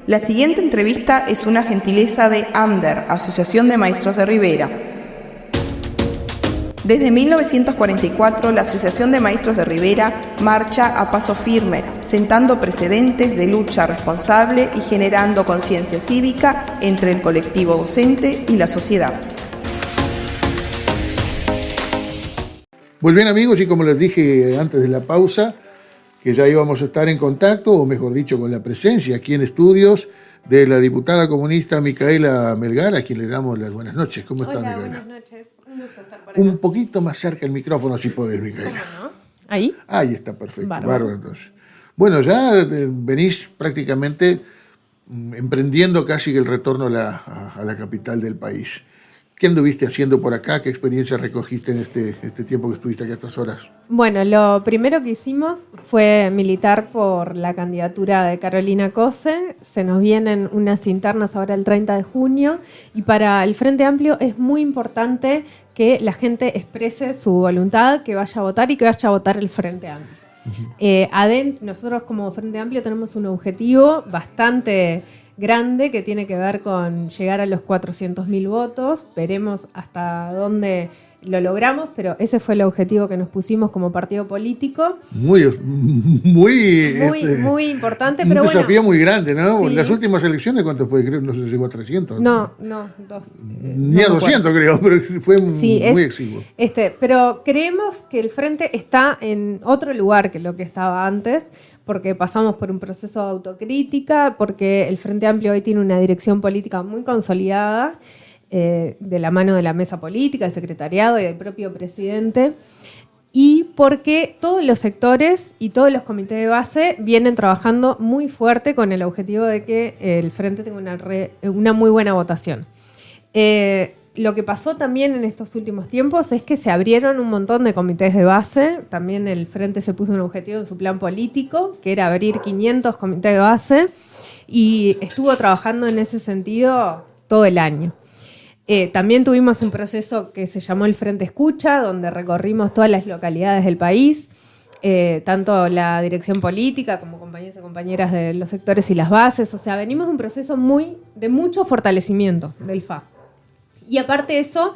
La siguiente entrevista es una gentileza de AMDER, Asociación de Maestros de Rivera. Desde 1944, la Asociación de Maestros de Rivera marcha a paso firme, sentando precedentes de lucha responsable y generando conciencia cívica entre el colectivo docente y la sociedad. Muy bien, amigos, y como les dije antes de la pausa, que ya íbamos a estar en contacto, o mejor dicho, con la presencia aquí en estudios de la diputada comunista Micaela Melgar, a quien le damos las buenas noches. ¿Cómo está, Micaela? Buenas noches. Un gusto estar por acá. Un poquito más cerca el micrófono, si podés, Micaela. ¿Cómo no? ¿Ahí? Ahí está, perfecto. Bárbaro. Entonces. Bueno, ya venís prácticamente emprendiendo casi el retorno a la capital del país. ¿Qué anduviste haciendo por acá? ¿Qué experiencia recogiste en este tiempo que estuviste aquí a estas horas? Bueno, lo primero que hicimos fue militar por la candidatura de Carolina Cose. Se nos vienen unas internas ahora el 30 de junio y para el Frente Amplio es muy importante que la gente exprese su voluntad, que vaya a votar y que vaya a votar el Frente Amplio. Nosotros como Frente Amplio tenemos un objetivo bastante grande que tiene que ver con llegar a los 400.000 votos. Veremos hasta dónde lo logramos, pero ese fue el objetivo que nos pusimos como partido político. Muy importante, un pero desafío muy grande, ¿no? Sí. En las últimas elecciones, ¿cuánto fue? Creo, no sé si llegó a 300. No, Ni a 200 creo, pero fue muy exiguo. Pero creemos que el Frente está en otro lugar que lo que estaba antes, porque pasamos por un proceso de autocrítica, porque el Frente Amplio hoy tiene una dirección política muy consolidada, de la mano de la mesa política, del secretariado y del propio presidente, y porque todos los sectores y todos los comités de base vienen trabajando muy fuerte con el objetivo de que el Frente tenga una muy buena votación. Lo que pasó también en estos últimos tiempos es que se abrieron un montón de comités de base. También el Frente se puso un objetivo en su plan político, que era abrir 500 comités de base, y estuvo trabajando en ese sentido todo el año. También tuvimos un proceso que se llamó el Frente Escucha, donde recorrimos todas las localidades del país, tanto la dirección política como compañeros y compañeras de los sectores y las bases. O sea, venimos de un proceso de mucho fortalecimiento del FA. Y aparte de eso,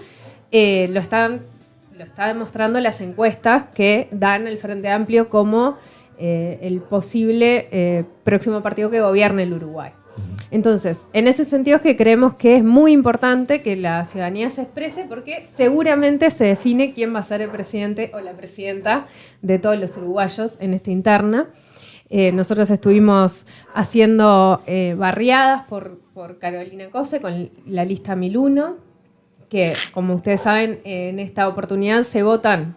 lo está demostrando las encuestas que dan el Frente Amplio como el posible próximo partido que gobierne el Uruguay. Entonces, en ese sentido es que creemos que es muy importante que la ciudadanía se exprese, porque seguramente se define quién va a ser el presidente o la presidenta de todos los uruguayos en esta interna. Nosotros estuvimos haciendo barriadas por Carolina Cose con la lista 1001, que, como ustedes saben, en esta oportunidad se votan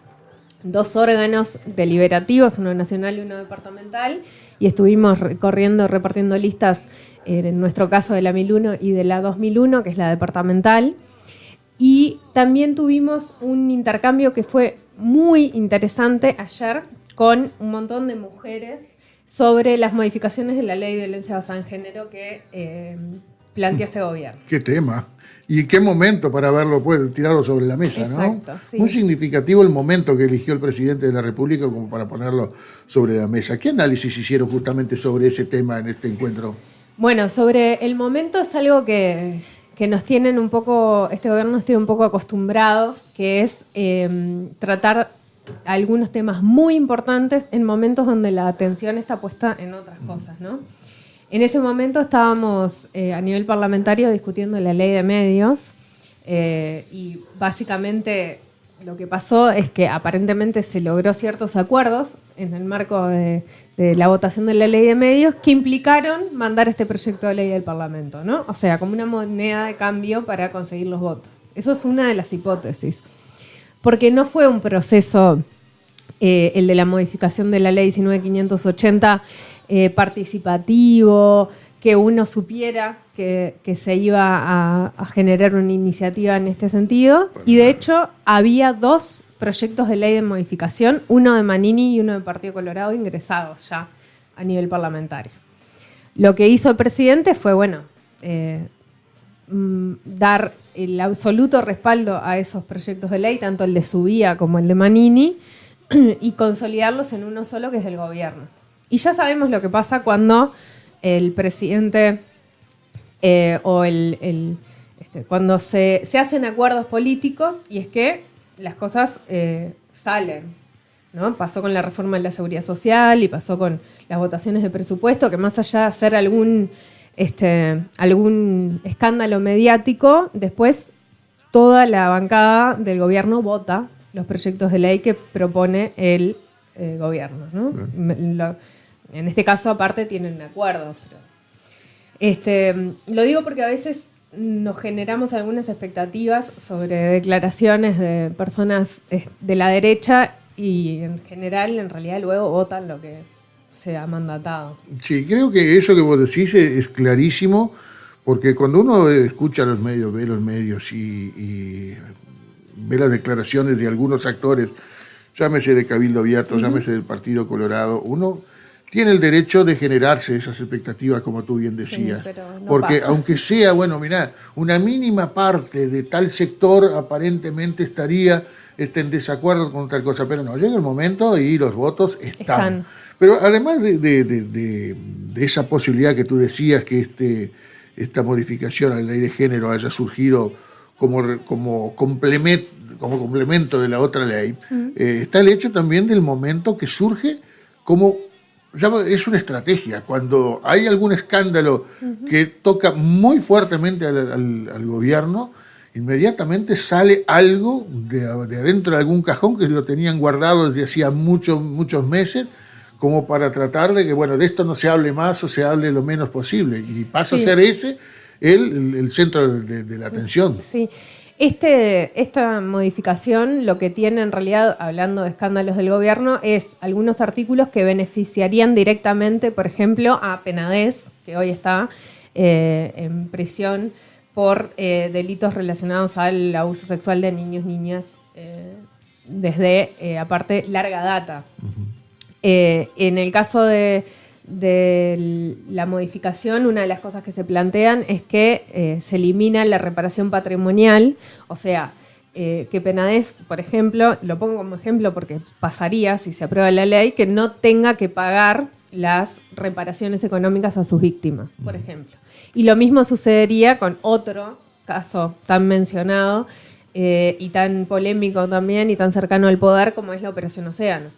2 órganos deliberativos, uno nacional y uno departamental, y estuvimos repartiendo listas, en nuestro caso de la 1001 y de la 2001, que es la departamental. Y también tuvimos un intercambio que fue muy interesante ayer con un montón de mujeres sobre las modificaciones de la ley de violencia basada en género que planteó este gobierno. Qué tema. Y qué momento para verlo, tirarlo sobre la mesa, Exacto, ¿no? sí. Muy significativo el momento que eligió el presidente de la República como para ponerlo sobre la mesa. ¿Qué análisis hicieron justamente sobre ese tema en este encuentro? Bueno, sobre el momento es algo que nos tienen un poco, este gobierno nos tiene un poco acostumbrados, que es tratar algunos temas muy importantes en momentos donde la atención está puesta en otras cosas, ¿no? En ese momento estábamos a nivel parlamentario discutiendo la ley de medios, y básicamente lo que pasó es que aparentemente se logró ciertos acuerdos en el marco de la votación de la ley de medios que implicaron mandar este proyecto de ley al Parlamento, ¿no? O sea, como una moneda de cambio para conseguir los votos. Eso es una de las hipótesis. Porque no fue un proceso, el de la modificación de la ley 19.580, participativo, que uno supiera que se iba a generar una iniciativa en este sentido. Y de hecho había 2 proyectos de ley de modificación, uno de Manini y uno del Partido Colorado, ingresados ya a nivel parlamentario. Lo que hizo el presidente fue, dar el absoluto respaldo a esos proyectos de ley, tanto el de Subía como el de Manini, y consolidarlos en uno solo, que es del gobierno. Y ya sabemos lo que pasa cuando el presidente Cuando se hacen acuerdos políticos y es que las cosas salen, ¿no? Pasó con la reforma de la seguridad social y pasó con las votaciones de presupuesto, que más allá de hacer algún escándalo mediático, después toda la bancada del gobierno vota los proyectos de ley que propone el gobierno, ¿no? En este caso, aparte, tienen acuerdos. Lo digo porque a veces nos generamos algunas expectativas sobre declaraciones de personas de la derecha y en general, en realidad, luego votan lo que se ha mandatado. Sí, creo que eso que vos decís es clarísimo, porque cuando uno escucha los medios, ve los medios y ve las declaraciones de algunos actores, llámese de Cabildo Abierto, llámese del Partido Colorado, uno tiene el derecho de generarse esas expectativas, como tú bien decías. Sí, pero no porque pasa. aunque sea, bueno, mirá, una mínima parte de tal sector aparentemente estaría en desacuerdo con tal cosa, pero no, llega el momento y los votos están. Pero además de esa posibilidad que tú decías, que esta modificación a la ley de género haya surgido como complemento de la otra ley, está el hecho también del momento que surge como... Es una estrategia. Cuando hay algún escándalo que toca muy fuertemente al gobierno, inmediatamente sale algo de adentro de algún cajón que lo tenían guardado desde hacía muchos meses, como para tratar de que, bueno, de esto no se hable más o se hable lo menos posible. Y pasa a ser ese el centro de la atención. Sí. Esta modificación lo que tiene en realidad, hablando de escándalos del gobierno, es algunos artículos que beneficiarían directamente, por ejemplo, a Penades, que hoy está en prisión por delitos relacionados al abuso sexual de niños, niñas, desde, aparte, larga data. En el caso de la modificación, una de las cosas que se plantean es que se elimina la reparación patrimonial, o sea, que Penades, por ejemplo, lo pongo como ejemplo porque pasaría, si se aprueba la ley, que no tenga que pagar las reparaciones económicas a sus víctimas, por ejemplo. Y lo mismo sucedería con otro caso tan mencionado y tan polémico también y tan cercano al poder como es la Operación Océano.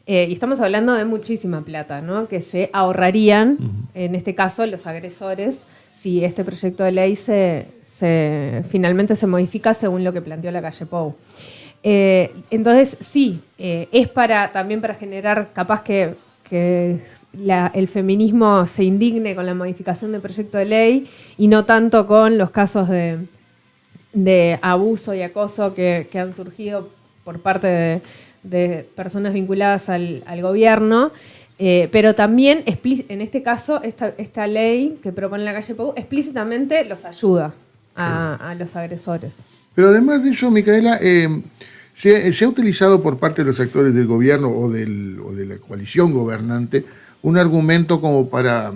Y estamos hablando de muchísima plata, ¿no? Que se ahorrarían, en este caso, los agresores, si este proyecto de ley finalmente se modifica según lo que planteó la calle Pou. Entonces, sí, es también para generar, capaz que el feminismo se indigne con la modificación del proyecto de ley y no tanto con los casos de abuso y acoso que han surgido por parte de personas vinculadas al gobierno, pero también en este caso esta ley que propone la calle Pou explícitamente los ayuda a los agresores. Pero además de eso, Micaela, se ha utilizado por parte de los actores del gobierno o de la coalición gobernante un argumento como para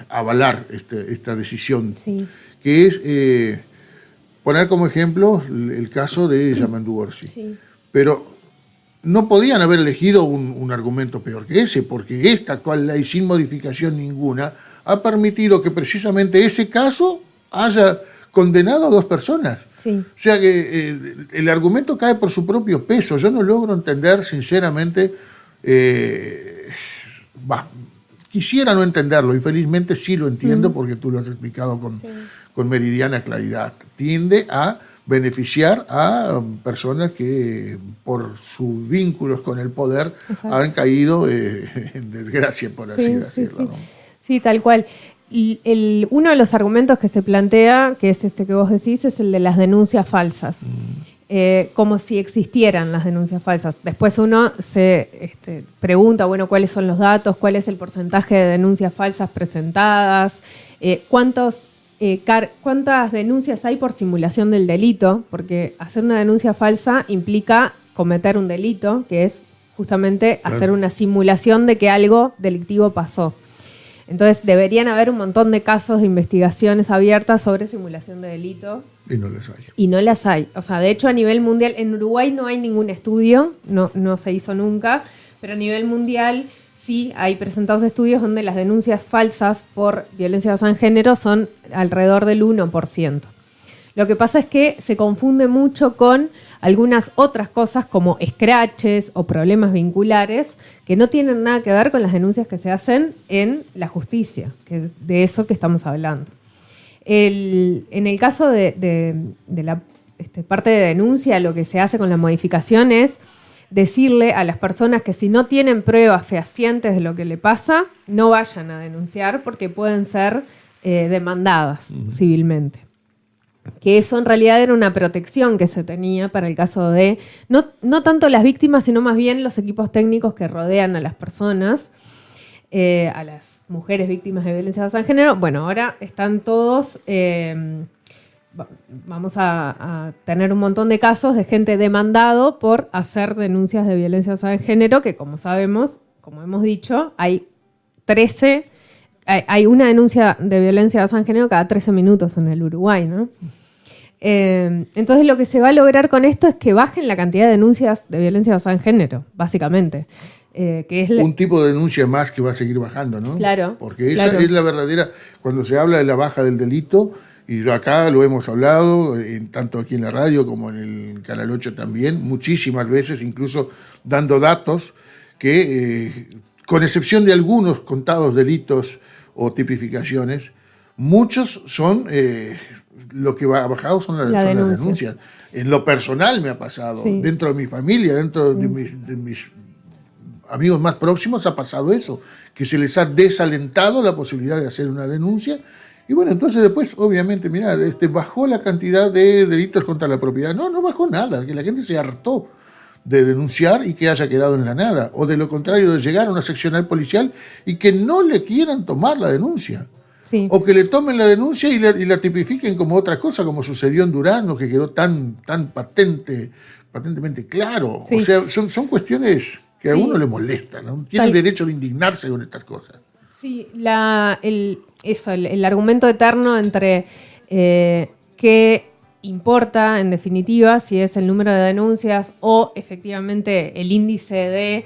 avalar esta decisión, que es poner como ejemplo el caso de Yamandu Orsi. Sí. Pero no podían haber elegido un argumento peor que ese, porque esta actual ley, sin modificación ninguna, ha permitido que precisamente ese caso haya condenado a 2 personas. Sí. O sea que el argumento cae por su propio peso. Yo no logro entender, sinceramente, quisiera no entenderlo, y felizmente sí lo entiendo, porque tú lo has explicado con meridiana claridad. Tiende a beneficiar a personas que por sus vínculos con el poder han caído en desgracia, por así decirlo. ¿No? Sí, tal cual. Y uno de los argumentos que se plantea, que es este que vos decís, es el de las denuncias falsas. Como si existieran las denuncias falsas. Después uno se pregunta, bueno, ¿cuáles son los datos? ¿Cuál es el porcentaje de denuncias falsas presentadas? ¿Cuántas denuncias hay por simulación del delito? Porque hacer una denuncia falsa implica cometer un delito, que es justamente hacer una simulación de que algo delictivo pasó. Entonces deberían haber un montón de casos de investigaciones abiertas sobre simulación de delito. Y no las hay. Y no las hay. O sea, de hecho, a nivel mundial, en Uruguay no hay ningún estudio, no se hizo nunca, pero a nivel mundial sí hay presentados estudios donde las denuncias falsas por violencia basada en género son alrededor del 1%. Lo que pasa es que se confunde mucho con algunas otras cosas como escraches o problemas vinculares que no tienen nada que ver con las denuncias que se hacen en la justicia, que es de eso que estamos hablando. En el caso de la parte de denuncia, lo que se hace con la modificación es decirle a las personas que si no tienen pruebas fehacientes de lo que le pasa, no vayan a denunciar porque pueden ser demandadas civilmente. Que eso en realidad era una protección que se tenía para el caso de, no tanto las víctimas, sino más bien los equipos técnicos que rodean a las personas, a las mujeres víctimas de violencia basada en género. Bueno, ahora están todos, vamos a tener un montón de casos de gente demandado por hacer denuncias de violencia basada en género, que como sabemos, como hemos dicho, hay una denuncia de violencia basada en género cada 13 minutos en el Uruguay, ¿no? Entonces lo que se va a lograr con esto es que bajen la cantidad de denuncias de violencia basada en género, básicamente. Que es un tipo de denuncia más que va a seguir bajando, ¿no? Claro. Porque esa es la verdadera, cuando se habla de la baja del delito, y acá lo hemos hablado, tanto aquí en la radio como en el Canal 8 también, muchísimas veces, incluso dando datos que, con excepción de algunos contados delitos o tipificaciones, muchos son, lo que va bajado son las denuncias. En lo personal me ha pasado, sí. Dentro de mi familia, dentro de mis amigos más próximos ha pasado eso, que se les ha desalentado la posibilidad de hacer una denuncia. Y bueno, entonces después, obviamente, mirá, bajó la cantidad de delitos contra la propiedad. No bajó nada, que la gente se hartó de denunciar y que haya quedado en la nada. O de lo contrario, de llegar a una seccional policial y que no le quieran tomar la denuncia. Sí. O que le tomen la denuncia y la tipifiquen como otra cosa, como sucedió en Durazno, que quedó tan patentemente claro. Sí. O sea, son cuestiones que a uno le molestan, ¿no? Tiene el derecho de indignarse con estas cosas. Sí, el argumento eterno entre qué importa, en definitiva, si es el número de denuncias o efectivamente el índice de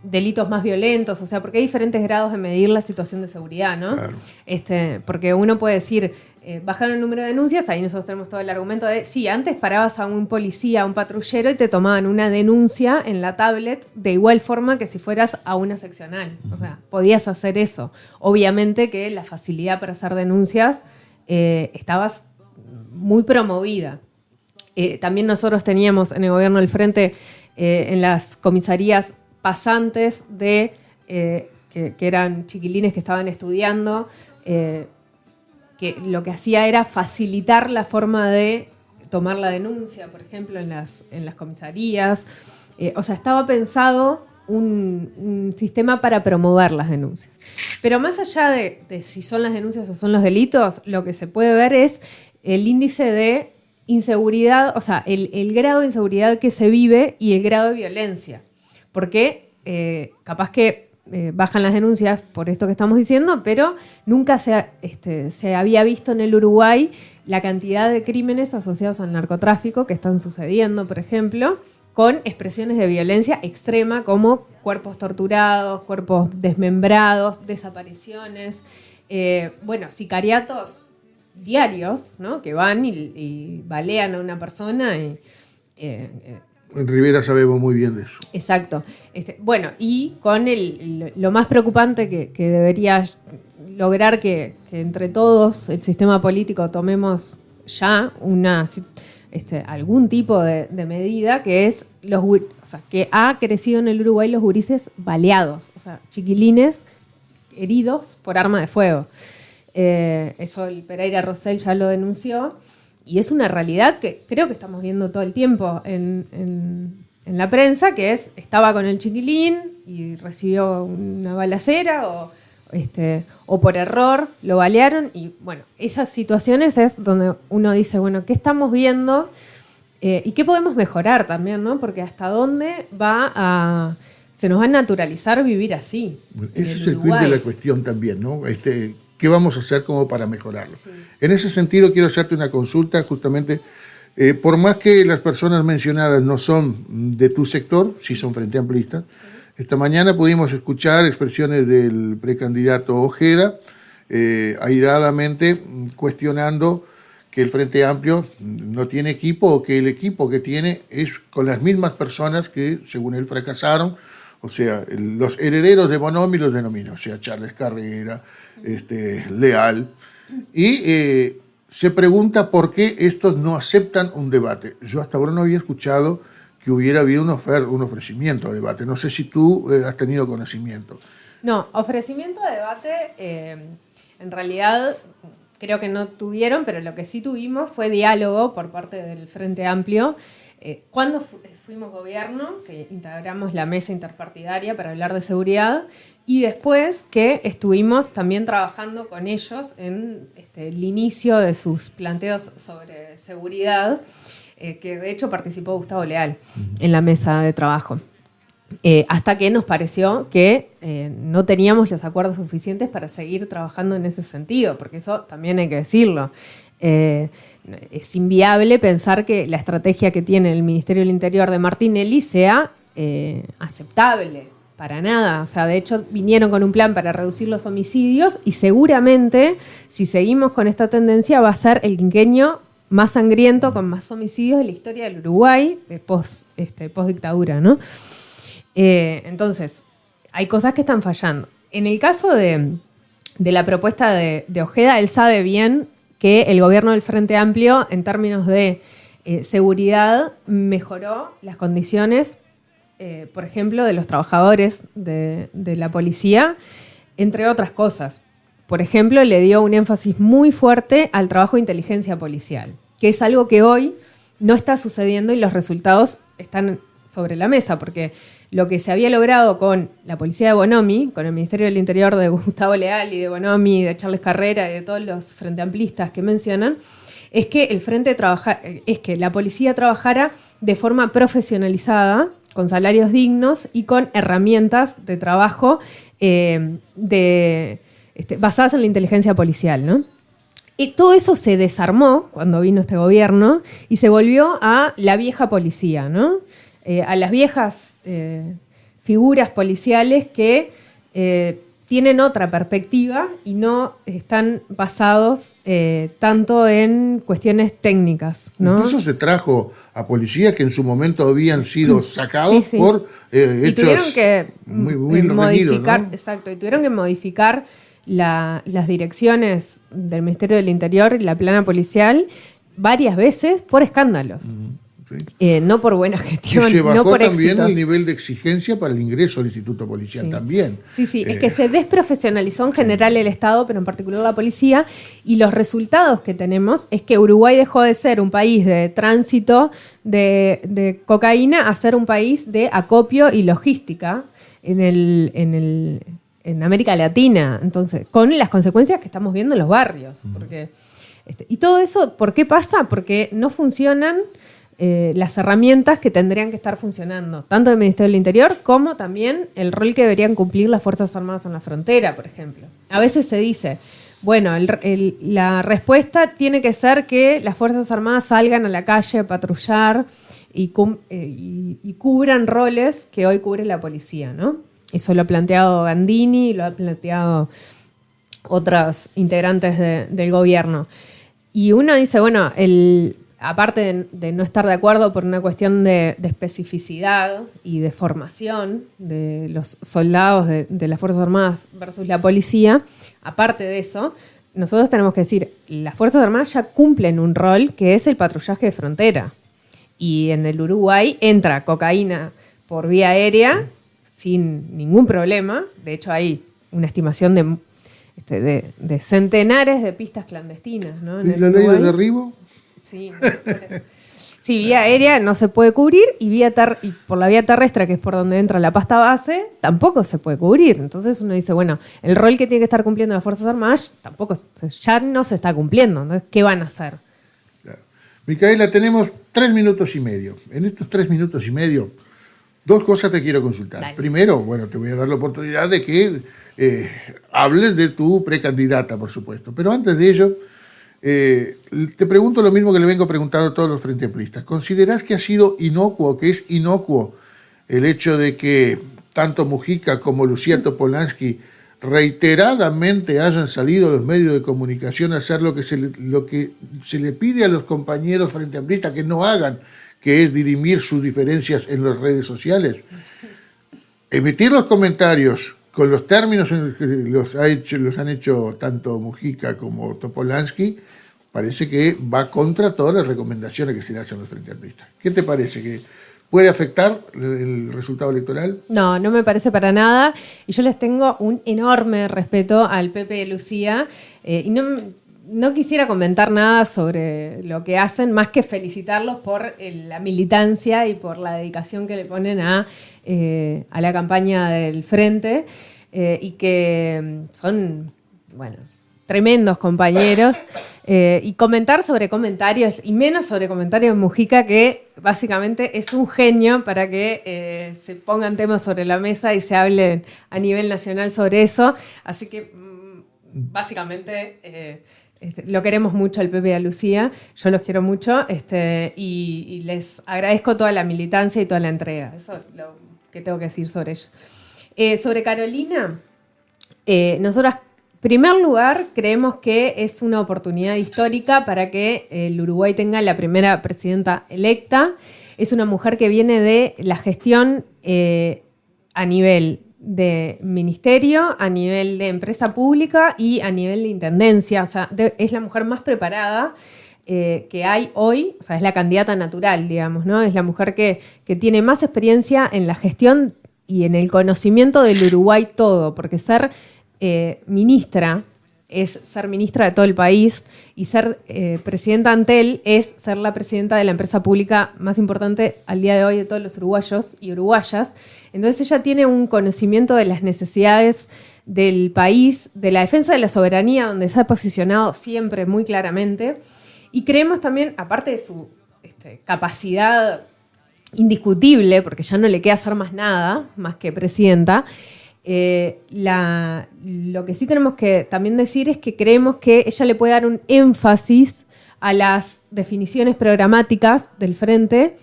delitos más violentos, o sea, porque hay diferentes grados de medir la situación de seguridad, ¿no? Claro. Porque uno puede decir, bajaron el número de denuncias, ahí nosotros tenemos todo el argumento de, sí, antes parabas a un policía, a un patrullero y te tomaban una denuncia en la tablet de igual forma que si fueras a una seccional, o sea, podías hacer eso. Obviamente que la facilidad para hacer denuncias estabas muy promovida. También nosotros teníamos en el gobierno del Frente en las comisarías pasantes que eran chiquilines que estaban estudiando, que lo que hacía era facilitar la forma de tomar la denuncia, por ejemplo, en las comisarías. O sea, estaba pensado un sistema para promover las denuncias. Pero más allá de si son las denuncias o son los delitos, lo que se puede ver es el índice de inseguridad, o sea, el grado de inseguridad que se vive y el grado de violencia. Porque capaz que bajan las denuncias por esto que estamos diciendo, pero nunca se había visto en el Uruguay la cantidad de crímenes asociados al narcotráfico que están sucediendo, por ejemplo, con expresiones de violencia extrema como cuerpos torturados, cuerpos desmembrados, desapariciones, sicariatos diarios, ¿no? Que van y balean a una persona. En Rivera sabemos muy bien de eso. Exacto. Y con lo más preocupante que debería lograr que entre todos el sistema político tomemos ya algún tipo de medida, que es que ha crecido en el Uruguay los gurises baleados, o sea, chiquilines heridos por arma de fuego. Eso el Pereira Rosell ya lo denunció y es una realidad que creo que estamos viendo todo el tiempo en la prensa, que estaba con el chiquilín y recibió una balacera o por error lo balearon y bueno, esas situaciones es donde uno dice, bueno, ¿qué estamos viendo? Y qué podemos mejorar también, ¿no? Porque hasta dónde se nos va a naturalizar vivir así. Ese es el quid de la cuestión también, ¿no? ¿Qué vamos a hacer como para mejorarlo? Sí. En ese sentido quiero hacerte una consulta justamente, por más que las personas mencionadas no son de tu sector, sí son frente amplistas, Esta mañana pudimos escuchar expresiones del precandidato Ojeda, airadamente cuestionando que el Frente Amplio no tiene equipo o que el equipo que tiene es con las mismas personas que, según él, fracasaron. O sea, los herederos de Bonomi los denomina, o sea, Charles Carrera, Leal. Y se pregunta por qué estos no aceptan un debate. Yo hasta ahora no había escuchado que hubiera habido un ofrecimiento de debate. No sé si tú has tenido conocimiento. No, ofrecimiento de debate, en realidad creo que no tuvieron, pero lo que sí tuvimos fue diálogo por parte del Frente Amplio. Cuando fuimos gobierno, que integramos la mesa interpartidaria para hablar de seguridad, y después que estuvimos también trabajando con ellos en el inicio de sus planteos sobre seguridad, que de hecho participó Gustavo Leal en la mesa de trabajo. Hasta que nos pareció que no teníamos los acuerdos suficientes para seguir trabajando en ese sentido, porque eso también hay que decirlo. Es inviable pensar que la estrategia que tiene el Ministerio del Interior de Martinelli sea aceptable, para nada. O sea, de hecho, vinieron con un plan para reducir los homicidios y seguramente, si seguimos con esta tendencia, va a ser el quinquenio más sangriento, con más homicidios de la historia del Uruguay, post-dictadura, ¿no? Entonces, hay cosas que están fallando. En el caso de la propuesta de Ojeda, él sabe bien que el gobierno del Frente Amplio, en términos de seguridad, mejoró las condiciones, por ejemplo, de los trabajadores de la policía, entre otras cosas. Por ejemplo, le dio un énfasis muy fuerte al trabajo de inteligencia policial, que es algo que hoy no está sucediendo y los resultados están sobre la mesa, porque lo que se había logrado con la policía de Bonomi, con el Ministerio del Interior de Gustavo Leal y de Bonomi, de Charles Carrera y de todos los frente amplistas que mencionan, es que la policía trabajara de forma profesionalizada, con salarios dignos y con herramientas de trabajo basadas en la inteligencia policial, ¿no? Y todo eso se desarmó cuando vino este gobierno y se volvió a la vieja policía, ¿no? A las viejas figuras policiales que tienen otra perspectiva y no están basados tanto en cuestiones técnicas, ¿no? Incluso se trajo a policías que en su momento habían sido sacados por hechos tuvieron que muy modificar, ¿no? exacto, y tuvieron que modificar las direcciones del Ministerio del Interior y la plana policial varias veces por escándalos. Sí. No por buena gestión, y se bajó no por también éxitos. el nivel de exigencia para el ingreso al Instituto Policial también. Sí, es que se desprofesionalizó en general el Estado, pero en particular la policía, y los resultados que tenemos es que Uruguay dejó de ser un país de tránsito de cocaína a ser un país de acopio y logística en América Latina, entonces, con las consecuencias que estamos viendo en los barrios. Porque, y todo eso, ¿por qué pasa? Porque no funcionan las herramientas que tendrían que estar funcionando, tanto el Ministerio del Interior como también el rol que deberían cumplir las Fuerzas Armadas en la frontera, por ejemplo. A veces se dice, bueno, la respuesta tiene que ser que las Fuerzas Armadas salgan a la calle a patrullar y cubran roles que hoy cubre la policía, ¿no? Eso lo ha planteado Gandini, lo ha planteado otros integrantes del gobierno. Y uno dice, bueno, aparte de no estar de acuerdo por una cuestión de especificidad y de formación de los soldados de las Fuerzas Armadas versus la policía, aparte de eso, nosotros tenemos que decir, las Fuerzas Armadas ya cumplen un rol que es el patrullaje de frontera. Y en el Uruguay entra cocaína por vía aérea sin ningún problema. De hecho, hay una estimación de centenares de pistas clandestinas, ¿no? ¿Y la ley de derribo? Sí, sí, vía aérea no se puede cubrir y por la vía terrestre, que es por donde entra la pasta base, tampoco se puede cubrir. Entonces uno dice, bueno, el rol que tiene que estar cumpliendo las Fuerzas Armadas ya no se está cumpliendo. Entonces, ¿qué van a hacer? Claro. Micaela, tenemos 3 minutos y medio. En estos 3 minutos y medio, 2 cosas te quiero consultar. Dale. Primero, bueno, te voy a dar la oportunidad de que hables de tu precandidata, por supuesto. Pero antes de ello, te pregunto lo mismo que le vengo preguntando a todos los frente amplistas. ¿Considerás que ha sido inocuo, que es inocuo el hecho de que tanto Mujica como Lucía Topolansky reiteradamente hayan salido a los medios de comunicación a hacer lo que se le pide a los compañeros frente amplistas que no hagan, que es dirimir sus diferencias en las redes sociales. Emitir los comentarios con los términos en los que los han hecho tanto Mujica como Topolansky, parece que va contra todas las recomendaciones que se le hacen a los frente amplistas. ¿Qué te parece? ¿Que puede afectar el resultado electoral? No, no me parece para nada. Y yo les tengo un enorme respeto al Pepe de Lucía. Y no quisiera comentar nada sobre lo que hacen, más que felicitarlos por la militancia y por la dedicación que le ponen a la campaña del Frente, y que son, bueno, tremendos compañeros. Y comentar sobre comentarios, y menos sobre comentarios de Mujica, que básicamente es un genio para que se pongan temas sobre la mesa y se hable a nivel nacional sobre eso. Así que básicamente lo queremos mucho al Pepe y a Lucía, yo los quiero mucho, y les agradezco toda la militancia y toda la entrega. Eso es lo que tengo que decir sobre ellos. Sobre Carolina, nosotras, en primer lugar, creemos que es una oportunidad histórica para que el Uruguay tenga la primera presidenta electa. Es una mujer que viene de la gestión a nivel de ministerio, a nivel de empresa pública y a nivel de intendencia. O sea, es la mujer más preparada que hay hoy. O sea, es la candidata natural, digamos, ¿no? Es la mujer que tiene más experiencia en la gestión y en el conocimiento del Uruguay todo, porque ser ministra es ser ministra de todo el país, y ser presidenta ante él es ser la presidenta de la empresa pública más importante al día de hoy de todos los uruguayos y uruguayas. Entonces ella tiene un conocimiento de las necesidades del país, de la defensa de la soberanía, donde se ha posicionado siempre muy claramente, y creemos también, aparte de su capacidad indiscutible, porque ya no le queda hacer más nada, más que presidenta, lo que sí tenemos que también decir es que creemos que ella le puede dar un énfasis a las definiciones programáticas del Frente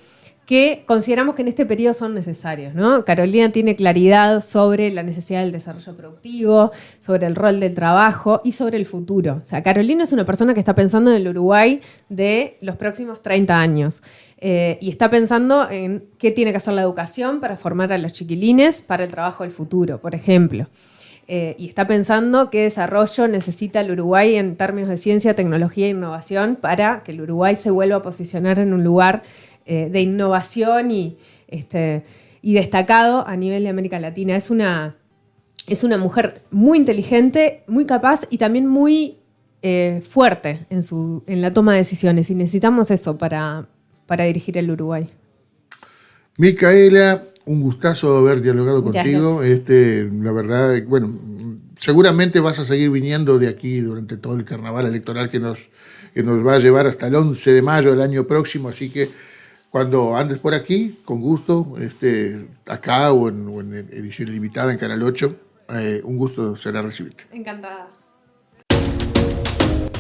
que consideramos que en este periodo son necesarios, ¿no? Carolina tiene claridad sobre la necesidad del desarrollo productivo, sobre el rol del trabajo y sobre el futuro. O sea, Carolina es una persona que está pensando en el Uruguay de los próximos 30 años. Y está pensando en qué tiene que hacer la educación para formar a los chiquilines para el trabajo del futuro, por ejemplo. Y está pensando qué desarrollo necesita el Uruguay en términos de ciencia, tecnología e innovación para que el Uruguay se vuelva a posicionar en un lugar de innovación y destacado a nivel de América Latina. Es una mujer muy inteligente, muy capaz y también muy fuerte en la toma de decisiones. Y necesitamos eso para dirigir el Uruguay. Micaela, un gustazo haber dialogado contigo. La verdad, bueno, seguramente vas a seguir viniendo de aquí durante todo el carnaval electoral que nos va a llevar hasta el 11 de mayo del año próximo, así que cuando andes por aquí, con gusto, acá o en edición limitada en Canal 8, un gusto será recibirte. Encantada.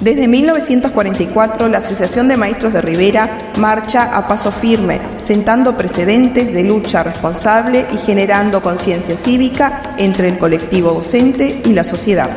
Desde 1944, la Asociación de Maestros de Rivera marcha a paso firme, sentando precedentes de lucha responsable y generando conciencia cívica entre el colectivo docente y la sociedad.